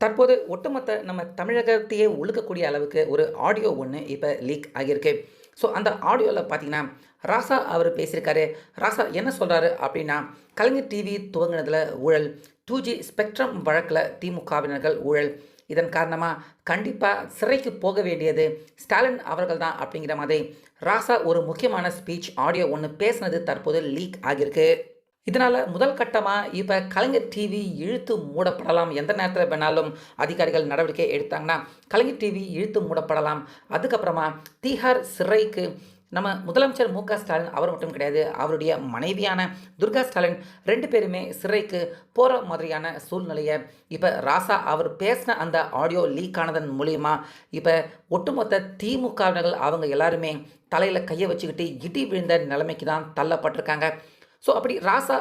தற்போது ஒட்டுமொத்த நம்ம தமிழகத்தையே உழுக்கக்கூடிய அளவுக்கு ஒரு ஆடியோ ஒன்று இப்போ லீக் ஆகியிருக்கு. ஸோ அந்த ஆடியோவில் பார்த்தீங்கன்னா ராசா அவர் பேசியிருக்காரு. ராசா என்ன சொல்கிறாரு அப்படின்னா, கலைஞர் டிவி துவங்கினதில் ஊழல், 2G ஸ்பெக்ட்ரம் வழக்கில் திமுகவினர்கள் ஊழல், இதன் காரணமாக கண்டிப்பாக சிறைக்கு போக வேண்டியது ஸ்டாலின் அவர்கள் தான் அப்படிங்கிற மாதிரி ராசா ஒரு முக்கியமான ஸ்பீச் ஆடியோ ஒன்று பேசினது தற்போது லீக் ஆகியிருக்கு. இதனால் முதல் கட்டமாக இப்போ கலைஞர் டிவி இழுத்து மூடப்படலாம், எந்த நேரத்தில் வேணாலும் அதிகாரிகள் நடவடிக்கை எடுத்தாங்கன்னா கலைஞர் டிவி இழுத்து மூடப்படலாம். அதுக்கப்புறமா தீஹார் சிறைக்கு நம்ம முதலமைச்சர் மு க ஸ்டாலின் அவர் மட்டும் கிடையாது, அவருடைய மனைவியான துர்கா ஸ்டாலின் 2 பேருமே சிறைக்கு போகிற மாதிரியான சூழ்நிலையை இப்போ ராசா அவர் பேசின அந்த ஆடியோ லீக் ஆனதன் மூலிமா இப்போ ஒட்டுமொத்த திமுகவினர்கள் அவங்க எல்லாருமே தலையில் கையை வச்சுக்கிட்டு இடி விழுந்த நிலைமைக்கு தான் தள்ளப்பட்டிருக்காங்க. ஸோ அப்படி ராசா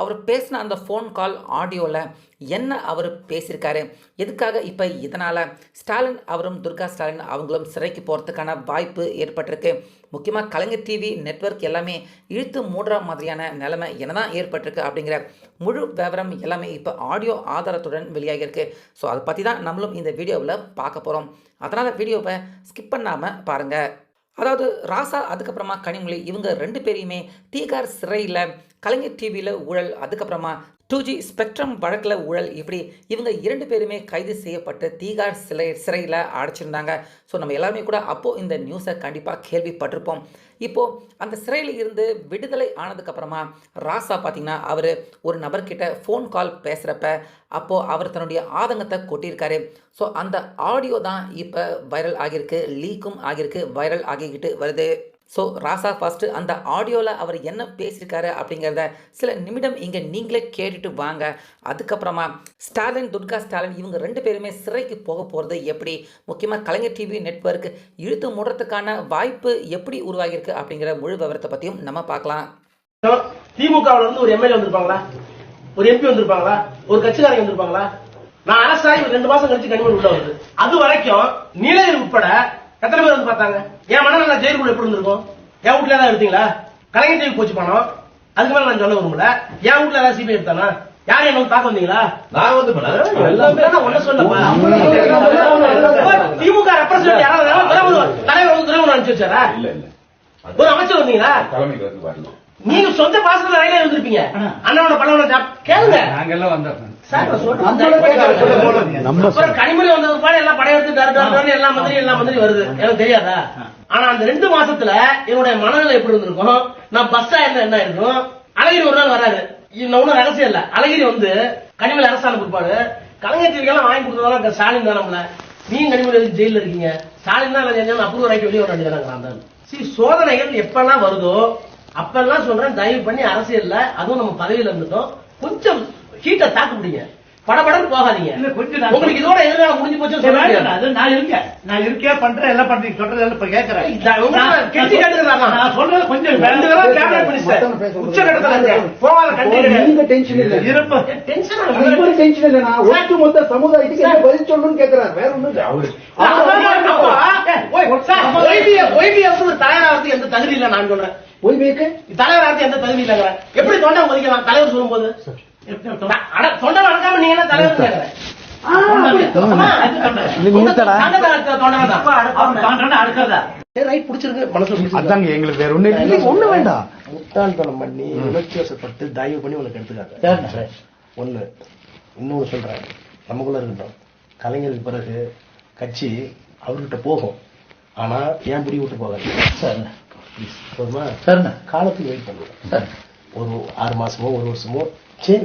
அவர் பேசின அந்த ஃபோன் கால் ஆடியோவில் என்ன அவர் பேசியிருக்காரு, எதுக்காக இப்போ இதனால் ஸ்டாலின் அவரும் துர்கா ஸ்டாலின் அவங்களும் சிறைக்கு போகிறதுக்கான வாய்ப்பு ஏற்பட்டிருக்கு. முக்கியமாக கலைஞர் டிவி நெட்வொர்க் எல்லாமே இழுத்து மூடுற மாதிரியான நிலைமை என்னதான் ஏற்பட்டிருக்கு அப்படிங்கிற முழு விவரம் எல்லாமே இப்போ ஆடியோ ஆதாரத்துடன் வெளியாகியிருக்கு. ஸோ அதை பற்றி தான் நம்மளும் இந்த வீடியோவில் பார்க்க போகிறோம். அதனால் வீடியோவை ஸ்கிப் பண்ணாமல் பாருங்கள். அதாவது ராசா அதுக்கப்புறமா கனிமொழி இவங்க 2 பேரையுமே தீகார் சிறையில் கலைஞர் டிவியில் ஊழல், அதுக்கப்புறமா 2G ஸ்பெக்ட்ரம் வழக்கில் ஊழல், இப்படி இவங்க 2 பேருமே கைது செய்யப்பட்டு தீகார் சிறையில் அடைச்சிருந்தாங்க. ஸோ நம்ம எல்லாருமே கூட அப்போது இந்த நியூஸை கண்டிப்பாக கேள்விப்பட்டிருப்போம். இப்போது அந்த சிறையில் இருந்து விடுதலை ஆனதுக்கப்புறமா ராசா பார்த்திங்கன்னா அவர் ஒரு நபர்கிட்ட ஃபோன் கால் பேசுகிறப்ப அப்போது அவர் தன்னுடைய ஆதங்கத்தை கொட்டியிருக்காரு. ஸோ அந்த ஆடியோ தான் இப்போ வைரல் ஆகியிருக்கு, லீக்கும் ஆகியிருக்கு, வைரல் ஆகிக்கிட்டு வருது. ஸோ ராசா ஃபஸ்ட்டு அந்த ஆடியோவில் அவர் என்ன பேசியிருக்காரு அப்படிங்கிறத சில நிமிடம் இங்கே நீங்களே கேட்டுட்டு வாங்க. அதுக்கப்புறமா ஸ்டாலின், துர்கா ஸ்டாலின் இவங்க 2 பேருமே சிறைக்கு போக போகிறது எப்படி, முக்கியமாக கலைஞர் டிவி நெட்வொர்க் இழுத்து மூடுறதுக்கான வாய்ப்பு எப்படி உருவாகியிருக்கு அப்படிங்கிற முழு விவரத்தை பற்றியும் நம்ம பார்க்கலாம். திமுகவில் இருந்து ஒரு எம்எல்ஏ வந்திருப்பாங்களா, ஒரு எம்பி வந்திருப்பாங்களா, ஒரு கட்சிக்காரங்க வந்திருப்பாங்களா? நான் அரசாகி 2 மாசம் கழிச்சு கனிமொழி உள்ள வருது. அது வரைக்கும் நீலகிரி உட்பட எத்தனை பேர் வந்து பார்த்தாங்க? என் மனநல ஜெயிலுக்குள்ள எப்படி இருந்திருக்கும்? என் வீட்டுல ஏதாவது எடுத்தீங்களா? கலைஞர் டிவி போச்சு பணம், அதுக்கு மேல நான் சொல்ல விரும்பல. என் வீட்டுல ஏதாவது சிபிஐ எடுத்தானா? யாரும் என்ன தாக்க வந்தீங்களா? நான் வந்து ஒன்ன சொல்லப்பா. திமுக ரெப்ரசன்ட் யாராவது தலைவர் வந்து துறைமுறை அனுப்பிச்சு வச்சாரா? ஒரு அமைச்சர் வந்தீங்களா? நீங்க சொந்த பாசத்துல ரயிலே இருந்திருப்பீங்க. அண்ணாவோட பல்லவன கேளுங்க. நாங்கெல்லாம் வந்தோம். கனிமொழி வந்தது பாடு எல்லாம் படையெடுத்து எல்லா மந்திரி வருது, எனக்கு தெரியாதா? ஆனா அந்த 2 மாசத்துல என்னுடைய மனநிலை எப்படி இருந்திருக்கும்? நான் பஸ்ஸா இருந்தா என்ன இருக்கும்? அழகிரி ஒரு நாள் வராது, ஒன்னும் ரகசியம் இல்ல. அழகிரி வந்து கனிமொழி அரசாணை பிற்பாடு கலைஞர் டிவிக்கெல்லாம் வாங்கி கொடுத்ததெல்லாம் ஸ்டாலின் தான். நம்மள நீங்க கனிமொழி எதுக்கு ஜெயில இருக்கீங்க? ஸ்டாலின் தான் அப்ரூவ் ஆகிட்டு வெளியே வர வேண்டியதாங்க. சோதனைகள் எப்பெல்லாம் வருதோ அப்பெல்லாம் சொல்றேன், தயவு பண்ணி அரசியல்ல அதுவும் நம்ம பதவியில இருந்துட்டோம் கொஞ்சம் ஹீட்டை தாக்கு முடியுங்க, படபடன்னு போகாதீங்க. உங்களுக்கு இதோட எதிராக முடிஞ்சு போச்சு. நான் இருக்கேன் பண்றேன், எல்லாம் பண்றீங்க, சொல்றது எல்லாம் இப்ப கேட்கறேன். நான் சொல்றது கொஞ்சம் உச்சகட்டத்துல போகாத ஒட்டுமொத்த சமுதாயத்துக்கு பதில் சொல்லணும்னு கேட்கிறார். வேற ஒண்ணும் தயாராகிறது எந்த தகுதி இல்லை. நான் சொல்றேன் ஓய்வுக்கு தலைவராக எந்த தகுதி இல்லைங்கிற. எப்படி தொண்டை மதிக்கலாம் தலைவர் சொல்லும் போது? தொண்டை வளர்க்காம நீங்க என்ன தலைவர் கேட்கறேன்? எங்களுக்கு வேற ஒண்ணு வேண்டாம். முட்டாள்தனம் பண்ணி உணர்ச்சி வசப்பட்டு தயவு பண்ணி உனக்கு எடுத்துக்காங்க. ஒண்ணு இன்னொன்னு சொல்றேன், நமக்குள்ள இருக்கட்டும். கலைஞருக்கு பிறகு கட்சி அவர்கிட்ட போகும், ஆனா ஏன் புடி விட்டு போகாது. காலத்துக்கு வெயிட் பண்ணுவோம். ஒரு 6 மாசமோ 1 வருஷமோ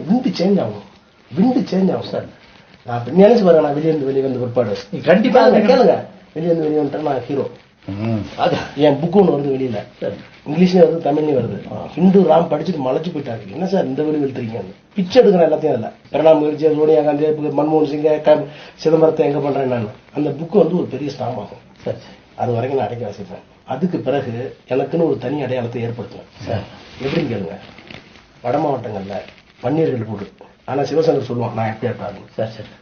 விண்டு சேஞ்ச் ஆகும், விண்டு சேஞ்ச் ஆகும் சார். நான் நினைச்சு பாருங்க, நான் வெளியே வந்து பிற்பாடு கண்டிப்பா கேளுங்க. வெளியே வந்துட்டா நான் ஹீரோ. என் புக்கு ஒண்ணு வருது வெளியில, இங்கிலீஷ்லயும் வருது, தமிழ்லயும் வருது. ஹிந்து ராம் படிச்சுட்டு மலைச்சு போயிட்டாரு. என்ன சார் இந்த வெளி வெளுத்துறீங்க? பிச்சை எடுக்கிறேன் எல்லாத்தையும். அதுல பிரணாப் முகர்ஜி, சோனியா காந்தி, மன்மோகன் சிங், சிதம்பரத்தை எங்க பண்றேன் நான். அந்த புக்கு வந்து ஒரு பெரிய ஸ்டாம் ஆகும். அது வரைக்கும் நான் அடைக்க வாசிப்பேன். அதுக்கு பிறகு எனக்குன்னு ஒரு தனி அடையாளத்தை ஏற்படுத்துவேன். எப்படின்னு கேளுங்க, வட மாவட்டங்கள்ல வன்னியர்கள் போடு, ஆனா சிவசங்கர் சொல்லுவான் நான் எப்படியா இருப்பாரு.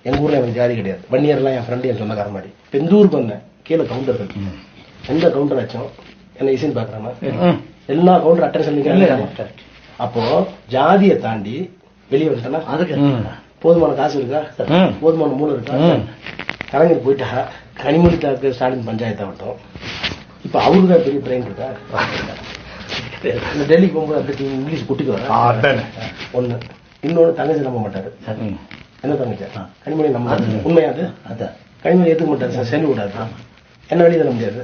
எங்க ஊர்ல எனக்கு ஜாதி கிடையாது, வன்னியர்லாம் என் ஃப்ரெண்டு, என் சொந்தக்கார மாதிரி. எந்த ஊருக்கு வந்தேன், கீழே கவுண்டர்கள், எந்த கவுண்டர் ஆச்சும் என்ன இசைன்னு பாக்குறாங்க, எல்லா கவுண்டர் அட்டென்ஷன். அப்போ ஜாதியை தாண்டி வெளியே வந்துட்டேன்னா அதுக்கு போதுமான காசு இருக்கா, போதுமான மூளை இருக்கா? கலைஞர் போயிட்டா கனிமொழி தாக்கு ஸ்டாலின் பஞ்சாயத்து ஆகட்டும். இப்ப அவருக்கு தான் பெரிய பிரெயின் இருக்கா? டெல்லிக்கு போகும்போது அப்படி இங்கிலீஷ் குட்டிக்கு வர ஒண்ணு. இன்னொன்னு தங்கச்சி நம்ப மாட்டாரு. என்ன தங்கச்சி? கனிமொழி நம்ப உண்மையாது. கனிமொழி ஏத்துக்க மாட்டாரு, சென்று விடாது. என்ன வெளியே தள்ள முடியாது.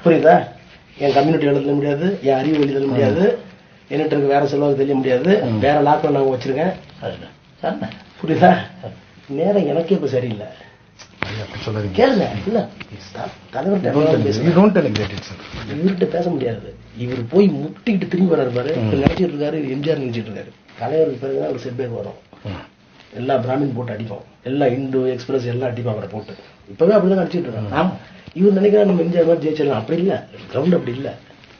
புரியுதா? என் கம்யூனிட்டி எழுத முடியாது, என் அறிவு வெளியே தள்ள முடியாது, என்கிட்ட இருக்க வேற செலவாக்கு தெரிய முடியாது, வேற லாக்ல நாங்க வச்சிருக்கேன். புரியுதா? நேரம் எனக்கே இப்ப சரியில்லை. கேளுங்க. இல்ல இவர்கிட்ட பேச முடியாது. இவர் போய் முட்டிக்கிட்டு திரும்பி வர்றாரு பாரு. நினைச்சிட்டு இருக்காரு எம்ஜிஆர் நினைச்சிட்டு இருக்காரு. தலைவருக்கு பிறகுதான் ஒரு செட்பேக் வரும். எல்லா பிராமின் போட்டு அடிப்போம், எல்லா இந்து எக்ஸ்பிரஸ் எல்லாம் அடிப்போம் அவரை போட்டு. இப்பவே அப்படிதான் அடிச்சிட்டு இருக்காங்க. இவர் நினைக்கிறா நம்ம எம்ஜிஆர் மாதிரி ஜெயிச்சிடலாம். அப்படி இல்ல, கிரவுண்ட் அப்படி இல்ல.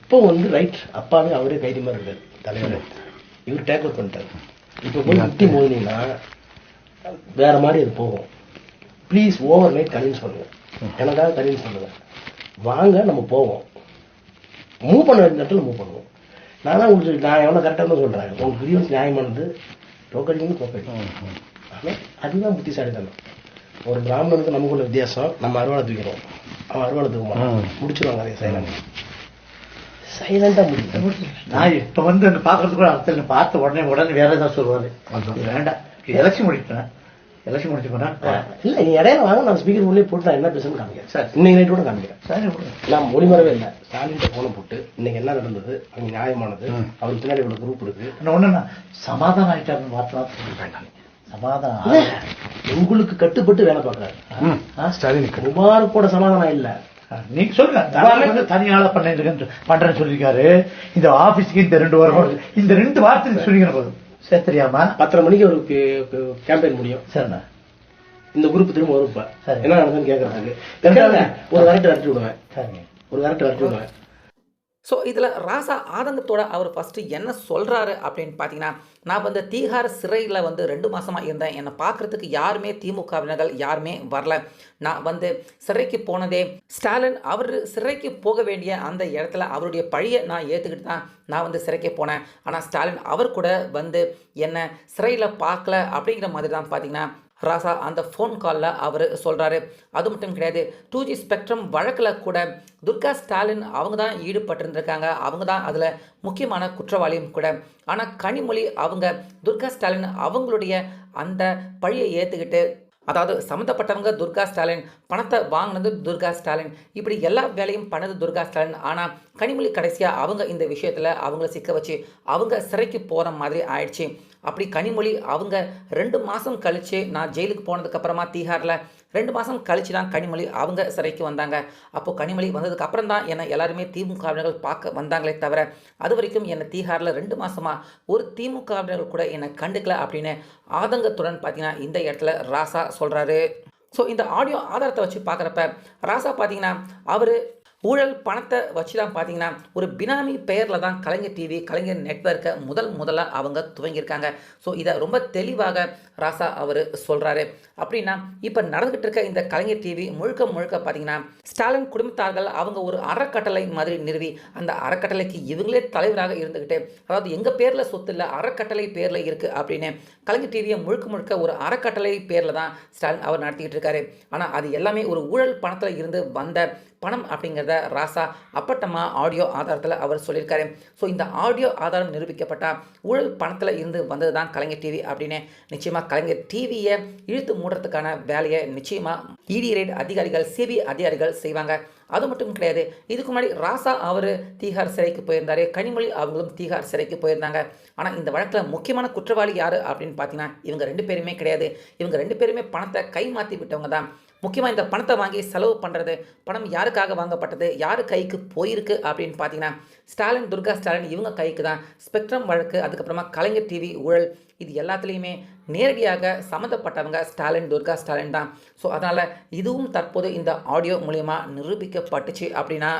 இப்போ ரைட் அப்பாவே அவரே கைதி மாதிரி இருக்காரு தலைவர். இவர் டேக் அவுட் பண்ணிட்டாரு. இப்ப போய் முட்டி மோதினீங்கன்னா வேற மாதிரி அது போகும். ப்ளீஸ் ஓவர் நைட் கன்வின்ஸ் பண்ணுங்க, எனக்காக கன்வின்ஸ் பண்ணுங்க. வாங்க நம்ம போவோம், மூவ் பண்ண வேண்டிய இடத்துல மூவ் பண்ணுவோம். நான் உங்களுக்கு நான் எவ்வளவு கரெக்டாக தான் சொல்றேன். உங்களுக்கு கிரீவன்ஸ் நியாயமானது, தோக்கடிக்கணும் தோக்கடிக்கும். ஆனால் அதுதான் புத்திசாலித்தனம். ஒரு பிராமணனுக்கு நமக்குள்ள வித்தியாசம், நம்ம அறுவாளை தூக்கிறோம், அவன் அறுவாளை தூக்க மாட்டான். முடிச்சிருவாங்க அதே சைலண்டா முடியும். நான் இப்ப பாக்குறதுக்கு அர்த்தம் பார்த்த உடனே வேற ஏதாவது சொல்லுவாரு. வேண்டாம், எலெக்ஷன் முடிப்பேன், எலெக்ஷன் முடிச்சு போனா இல்ல நீ இடையில வாங்க, நான் ஸ்பீக்கர் உள்ளே போட்டு நான் என்ன பேசணும்னு காமிக்கிறேன் சார். இன்னைக்கு நைட் கூட காமிக்கிறேன். நான் மொழிமறவே இல்லை. ஸ்டாலின் போன போட்டு இன்னைக்கு என்ன நடந்தது, அங்க நியாயமானது, அவருக்கு பின்னாடி இவ்வளவு குரூப் இருக்கு. ஒண்ணு சமாதானம் ஆயிட்டாருன்னு வார்த்தை சமாதானம் உங்களுக்கு கட்டுப்பட்டு வேலை பார்க்கறாரு ஸ்டாலினுக்கு. முபாரக்கோட சமாதானம் இல்ல. நீங்க சொல்லுங்க, தனியாள பண்றேன்னு சொல்லிருக்காரு. இந்த ஆபீஸ்க்கு இந்த 2 வாரம் இந்த 2 வாரத்துக்கு சொல்லிக்கிற போதும் சரி தெரியாம 10:30 மணிக்கு ஒரு கேம்பெயின் முடியும். சரிண்ணா, இந்த குரூப் திரும்ப வரும். என்ன நடந்ததுன்னு கேட்கறதுக்கு ஒரு கரெக்ட் வரட்டி விடுவேன். ஒரு கரெக்ட் வரட்டி விடுவேன். ஸோ இதில் ராசா ஆதங்கத்தோட அவர் ஃபஸ்ட்டு என்ன சொல்கிறாரு அப்படின்னு பார்த்தீங்கன்னா, நான் தீகார் சிறையில் 2 மாதமாக இருந்தேன். என்னை பார்க்குறதுக்கு யாருமே திமுகவினர்கள் யாருமே வரல. நான் சிறைக்கு போனதே ஸ்டாலின் அவர் சிறைக்கு போக வேண்டிய அந்த இடத்துல அவருடைய பழியை நான் ஏற்றுக்கிட்டு தான் நான் சிறைக்கு போனேன். ஆனால் ஸ்டாலின் அவர் கூட என்னை சிறையில் பார்க்கல அப்படிங்கிற மாதிரி தான் பார்த்தீங்கன்னா ராசா அந்த ஃபோன் காலில் அவர் சொல்கிறாரு. அது மட்டும் கிடையாது, 2G ஸ்பெக்ட்ரம் வழக்கில் கூட துர்கா ஸ்டாலின் அவங்க தான் ஈடுபட்டிருந்திருக்காங்க, அவங்க தான் அதில் முக்கியமான குற்றவாளியும் கூட. ஆனால் கனிமொழி அவங்க துர்கா ஸ்டாலின் அவங்களுடைய அந்த பழியை ஏற்றுக்கிட்டு, அதாவது சம்மந்தப்பட்டவங்க துர்கா ஸ்டாலின், பணத்தை வாங்கினது துர்கா ஸ்டாலின், இப்படி எல்லா வேலையும் பண்ணது துர்கா ஸ்டாலின். ஆனால் கனிமொழி கடைசியாக அவங்க இந்த விஷயத்தில் அவங்கள சிக்க வச்சு அவங்க சிறைக்கு போகிற மாதிரி ஆயிடுச்சு. அப்படி கனிமொழி அவங்க 2 மாதம் கழித்து, நான் ஜெயிலுக்கு போனதுக்கப்புறமா தீகாரில் 2 மாதம் கழித்து தான் கனிமொழி அவங்க சிறைக்கு வந்தாங்க. அப்போது கனிமொழி வந்ததுக்கு அப்புறம் தான் என்னை எல்லாருமே திமுகவினர்கள் பார்க்க வந்தாங்களே தவிர, அது வரைக்கும் என்னை தீகாரில் 2 மாதமாக ஒரு திமுகவினர்கள் கூட என்னை கண்டுக்கல அப்படின்னு ஆதங்கத்துடன் பார்த்தீங்கன்னா இந்த இடத்துல ராசா சொல்கிறாரு. ஸோ இந்த ஆடியோ ஆதாரத்தை வச்சு பார்க்குறப்ப ராசா பார்த்தீங்கன்னா அவர் ஊழல் பணத்தை வச்சு தான் பார்த்தீங்கன்னா ஒரு பினாமி பெயரில் தான் கலைஞர் டிவி, கலைஞர் நெட்வொர்க்கை முதல்ல அவங்க துவங்கியிருக்காங்க. ஸோ இதை ரொம்ப தெளிவாக ராசா அவர் சொல்கிறாரு. அப்படின்னா இப்போ நடந்துகிட்டு இருக்க இந்த கலைஞர் டிவி முழுக்க பார்த்தீங்கன்னா ஸ்டாலின் குடும்பத்தார்கள் அவங்க ஒரு அறக்கட்டளை மாதிரி நிறுவி, அந்த அறக்கட்டளைக்கு இவங்களே தலைவராக இருந்துக்கிட்டு, அதாவது எங்கள் பேரில் சொத்து இல்லை, அறக்கட்டளை பேரில் இருக்குது அப்படின்னு கலைஞர் டிவியை முழுக்க ஒரு அறக்கட்டளை பேரில் தான் ஸ்டாலின் அவர் நடத்திக்கிட்டு இருக்காரு. ஆனால் அது எல்லாமே ஒரு ஊழல் பணத்தில் இருந்து வந்த பணம் அப்படிங்கிறத ராசா அப்பட்டமாக ஆடியோ ஆதாரத்தில் அவர் சொல்லியிருக்காரு. ஸோ இந்த ஆடியோ ஆதாரம் நிரூபிக்கப்பட்டால் ஊழல் பணத்தில் இருந்து வந்தது தான் கலைஞர் டிவி அப்படின்னு நிச்சயமாக கலைஞர் டிவியை இழுத்து மூடுறதுக்கான வேலையை நிச்சயமாக இடி ரைட் அதிகாரிகள், சிபிஐ அதிகாரிகள் செய்வாங்க. அது மட்டும் கிடையாது, இதுக்கு முன்னாடி ராசா அவர் தீகார் சிறைக்கு போயிருந்தார், கனிமொழி அவங்களும் தீகார் சிறைக்கு போயிருந்தாங்க. ஆனால் இந்த வழக்கில் முக்கியமான குற்றவாளி யார் அப்படின்னு பார்த்தீங்கன்னா இவங்க 2 பேருமே கிடையாது. இவங்க 2 பேருமே பணத்தை கை மாற்றி விட்டவங்க தான். முக்கியமாக இந்த பணத்தை வாங்கி செலவு பண்ணுறது, பணம் யாருக்காக வாங்கப்பட்டது, யார் கைக்கு போயிருக்கு அப்படின்னு பார்த்தீங்கன்னா ஸ்டாலின், துர்கா ஸ்டாலின் இவங்க கைக்கு தான். ஸ்பெக்ட்ரம் வழக்கு, அதுக்கப்புறமா கலைஞர் டிவி ஊழல், இது எல்லாத்துலேயுமே நேரடியாக சம்மந்தப்பட்டவங்க ஸ்டாலின், துர்கா ஸ்டாலின் தான். ஸோ அதனால் இதுவும் தற்போது இந்த ஆடியோ மூலமா நிரூபிக்கப்பட்டுச்சு. அப்படின்னா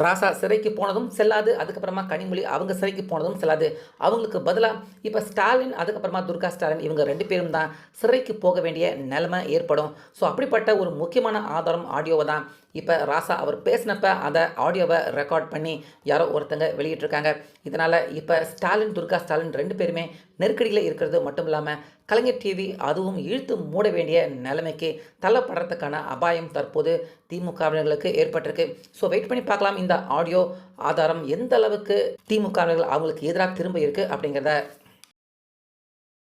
ராசா சிறைக்கு போனதும் செல்லாது, அதுக்கப்புறமா கனிமொழி அவங்க சிறைக்கு போனதும் செல்லாது. அவங்களுக்கு பதிலாக இப்போ ஸ்டாலின், அதுக்கப்புறமா துர்கா ஸ்டாலின் இவங்க 2 பேரும் தான் சிறைக்கு போக வேண்டிய நிலைமை ஏற்படும். ஸோ அப்படிப்பட்ட ஒரு முக்கியமான ஆதாரம் ஆடியோவை தான் இப்போ ராசா அவர் பேசினப்ப அந்த ஆடியோவை ரெக்கார்ட் பண்ணி யாரோ ஒருத்தங்க வெளியிட்டிருக்காங்க. இதனால் இப்போ ஸ்டாலின், துர்கா ஸ்டாலின் 2 பேருமே நெருக்கடியில் இருக்கிறது மட்டும் இல்லாமல் கலைஞர் டிவி அதுவும் இழுத்து மூட வேண்டிய நிலைமைக்கு தள்ளப்படுறதுக்கான அபாயம் தற்போது திமுகவினர்களுக்கு ஏற்பட்டிருக்கு. ஸோ வெயிட் பண்ணி பார்க்கலாம் இந்த ஆடியோ ஆதாரம் எந்த அளவுக்கு திமுகவினர்கள் அவங்களுக்கு எதிராக திரும்ப இருக்குது அப்படிங்கிறத.